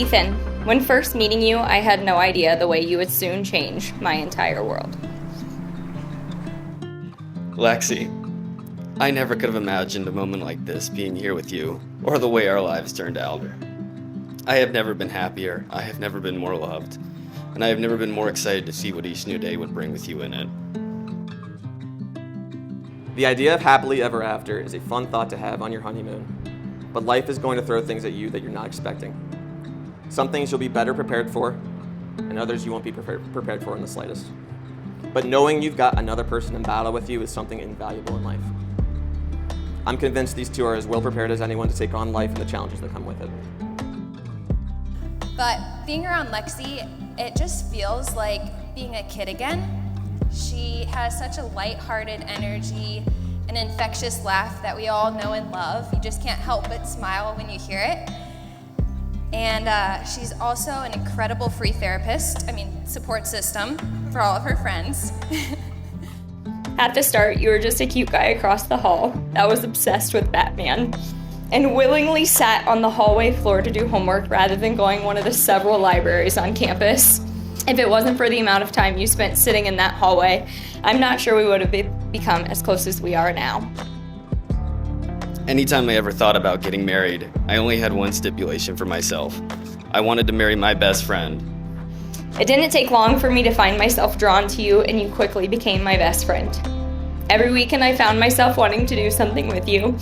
Ethan, when first meeting you, I had no idea the way you would soon change my entire world. Lexie, I never could have imagined a moment like this being here with you, or the way our lives turned out. I have never been happier, I have never been more loved, and I have never been more excited to see what each new day would bring with you in it. The idea of happily ever after is a fun thought to have on your honeymoon, but life is going to throw things at you that you're not expecting. Some things you'll be better prepared for, and others you won't be prepared for in the slightest. But knowing you've got another person in battle with you is something invaluable in life. I'm convinced these two are as well prepared as anyone to take on life and the challenges that come with it. But being around Lexie, it just feels like being a kid again. She has such a lighthearted energy, an infectious laugh that we all know and love. You just can't help but smile when you hear it. And she's also an incredible free therapist, support system for all of her friends. At the start, you were just a cute guy across the hall that was obsessed with Batman and willingly sat on the hallway floor to do homework rather than going one of the several libraries on campus. If it wasn't for the amount of time you spent sitting in that hallway, I'm not sure we would have become as close as we are now. Anytime I ever thought about getting married, I only had one stipulation for myself. I wanted to marry my best friend. It didn't take long for me to find myself drawn to you, and you quickly became my best friend. Every weekend I found myself wanting to do something with you,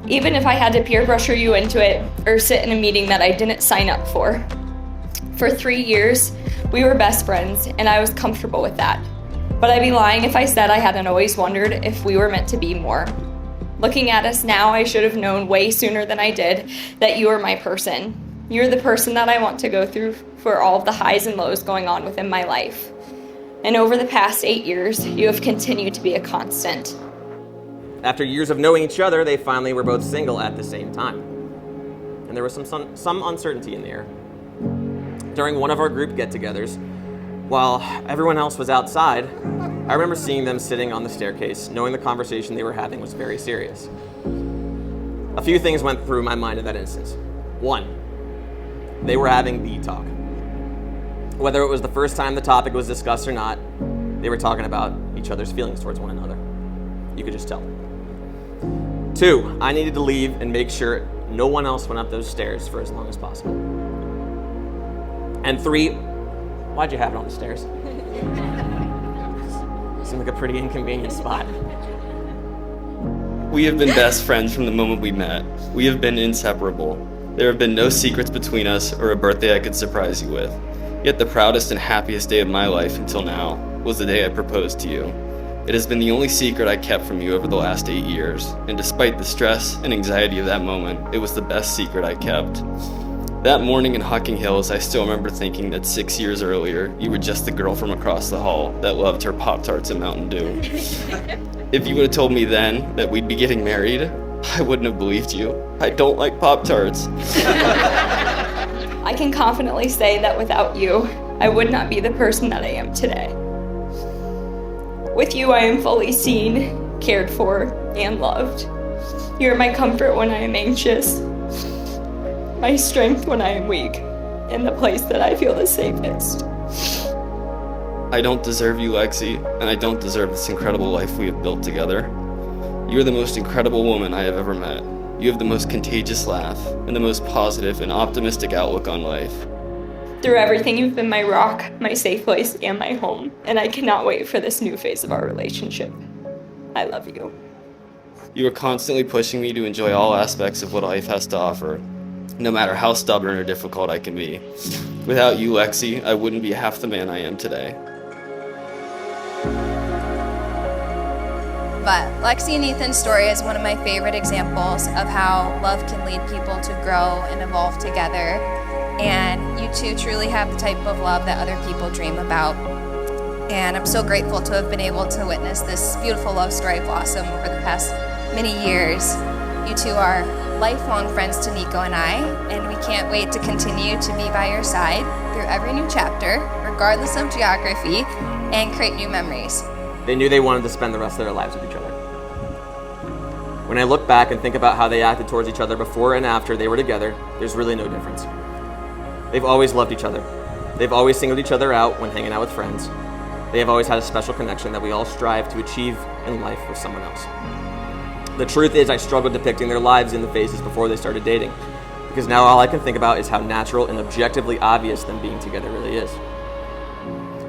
even if I had to peer pressure you into it or sit in a meeting that I didn't sign up for. For 3 years, we were best friends, and I was comfortable with that. But I'd be lying if I said I hadn't always wondered if we were meant to be more. Looking at us now, I should have known way sooner than I did that you were my person. You're the person that I want to go through for all of the highs and lows going on within my life. And over the past 8 years, you have continued to be a constant. After years of knowing each other, they finally were both single at the same time. And there was some uncertainty in the air. During one of our group get-togethers, while everyone else was outside, I remember seeing them sitting on the staircase, knowing the conversation they were having was very serious. A few things went through my mind in that instance. One, they were having the talk. Whether it was the first time the topic was discussed or not, they were talking about each other's feelings towards one another. You could just tell. Two, I needed to leave and make sure no one else went up those stairs for as long as possible. And three, why'd you have it on the stairs? Seemed like a pretty inconvenient spot. We have been best friends from the moment we met. We have been inseparable. There have been no secrets between us or a birthday I could surprise you with. Yet the proudest and happiest day of my life until now was the day I proposed to you. It has been the only secret I kept from you over the last 8 years, and despite the stress and anxiety of that moment, it was the best secret I kept. That morning in Hocking Hills, I still remember thinking that 6 years earlier, you were just the girl from across the hall that loved her Pop-Tarts and Mountain Dew. If you would have told me then that we'd be getting married, I wouldn't have believed you. I don't like Pop-Tarts. I can confidently say that without you, I would not be the person that I am today. With you, I am fully seen, cared for, and loved. You are my comfort when I am anxious, my strength when I am weak, and the place that I feel the safest. I don't deserve you, Lexie, and I don't deserve this incredible life we have built together. You are the most incredible woman I have ever met. You have the most contagious laugh and the most positive and optimistic outlook on life. Through everything, you've been my rock, my safe place, and my home, and I cannot wait for this new phase of our relationship. I love you. You are constantly pushing me to enjoy all aspects of what life has to offer, no matter how stubborn or difficult I can be. Without you, Lexie, I wouldn't be half the man I am today. But Lexie and Ethan's story is one of my favorite examples of how love can lead people to grow and evolve together. And you two truly have the type of love that other people dream about. And I'm so grateful to have been able to witness this beautiful love story blossom over the past many years. You two are lifelong friends to Nico and I, and we can't wait to continue to be by your side through every new chapter, regardless of geography, and create new memories. They knew they wanted to spend the rest of their lives with each other. When I look back and think about how they acted towards each other before and after they were together, there's really no difference. They've always loved each other. They've always singled each other out when hanging out with friends. They have always had a special connection that we all strive to achieve in life with someone else. The truth is, I struggled depicting their lives in the phases before they started dating, because now all I can think about is how natural and objectively obvious them being together really is.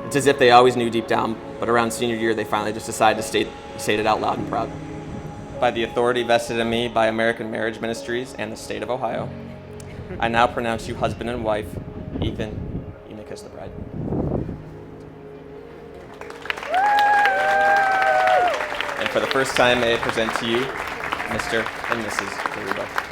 It's as if they always knew deep down, but around senior year they finally just decided to state it out loud and proud. By the authority vested in me by American Marriage Ministries and the state of Ohio, I now pronounce you husband and wife. Ethan, you may kiss the bride. And for the first time, may I present to you Mr. and Mrs. Garuba.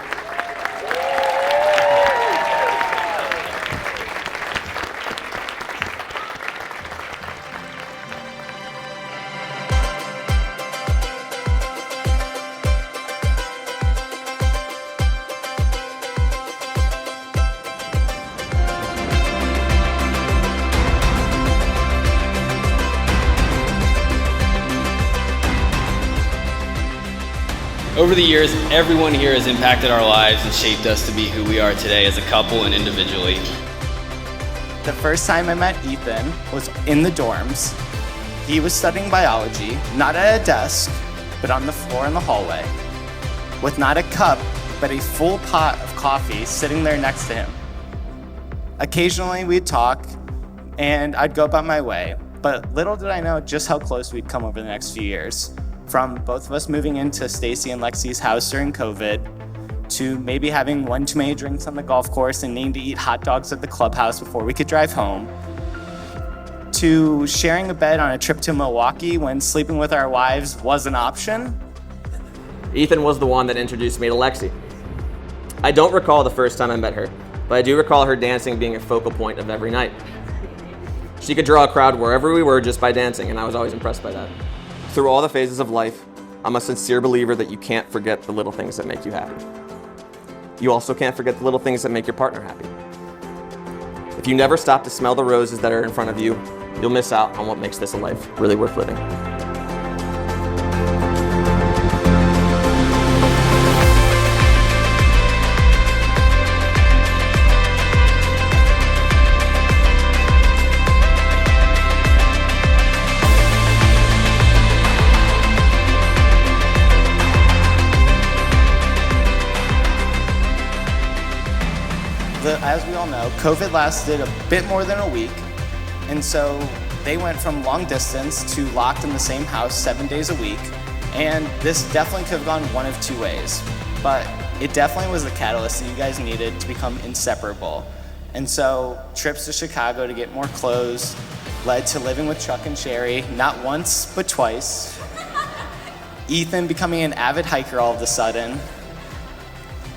Over the years, everyone here has impacted our lives and shaped us to be who we are today as a couple and individually. The first time I met Ethan was in the dorms. He was studying biology, not at a desk, but on the floor in the hallway, with not a cup, but a full pot of coffee sitting there next to him. Occasionally we'd talk, and I'd go about my way, but little did I know just how close we'd come over the next few years. From both of us moving into Stacy and Lexie's house during COVID, to maybe having one too many drinks on the golf course and needing to eat hot dogs at the clubhouse before we could drive home, to sharing a bed on a trip to Milwaukee when sleeping with our wives was an option. Ethan was the one that introduced me to Lexie. I don't recall the first time I met her, but I do recall her dancing being a focal point of every night. She could draw a crowd wherever we were just by dancing, and I was always impressed by that. Through all the phases of life, I'm a sincere believer that you can't forget the little things that make you happy. You also can't forget the little things that make your partner happy. If you never stop to smell the roses that are in front of you, you'll miss out on what makes this a life really worth living. As we all know, COVID lasted a bit more than a week, and so they went from long distance to locked in the same house 7 days a week, and this definitely could have gone one of two ways, but it definitely was the catalyst that you guys needed to become inseparable. And so trips to Chicago to get more clothes led to living with Chuck and Sherry, not once, but twice. Ethan becoming an avid hiker all of a sudden,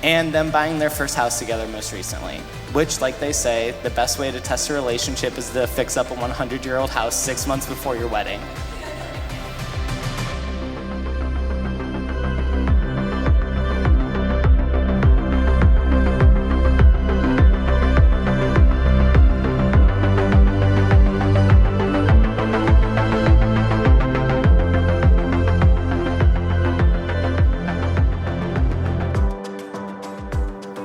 and them buying their first house together most recently, which, like they say, the best way to test a relationship is to fix up a 100-year-old house 6 months before your wedding.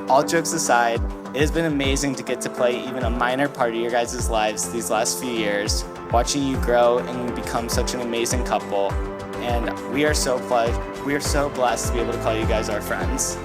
All jokes aside, it has been amazing to get to play even a minor part of your guys' lives these last few years, watching you grow and become such an amazing couple. And we are so blessed to be able to call you guys our friends.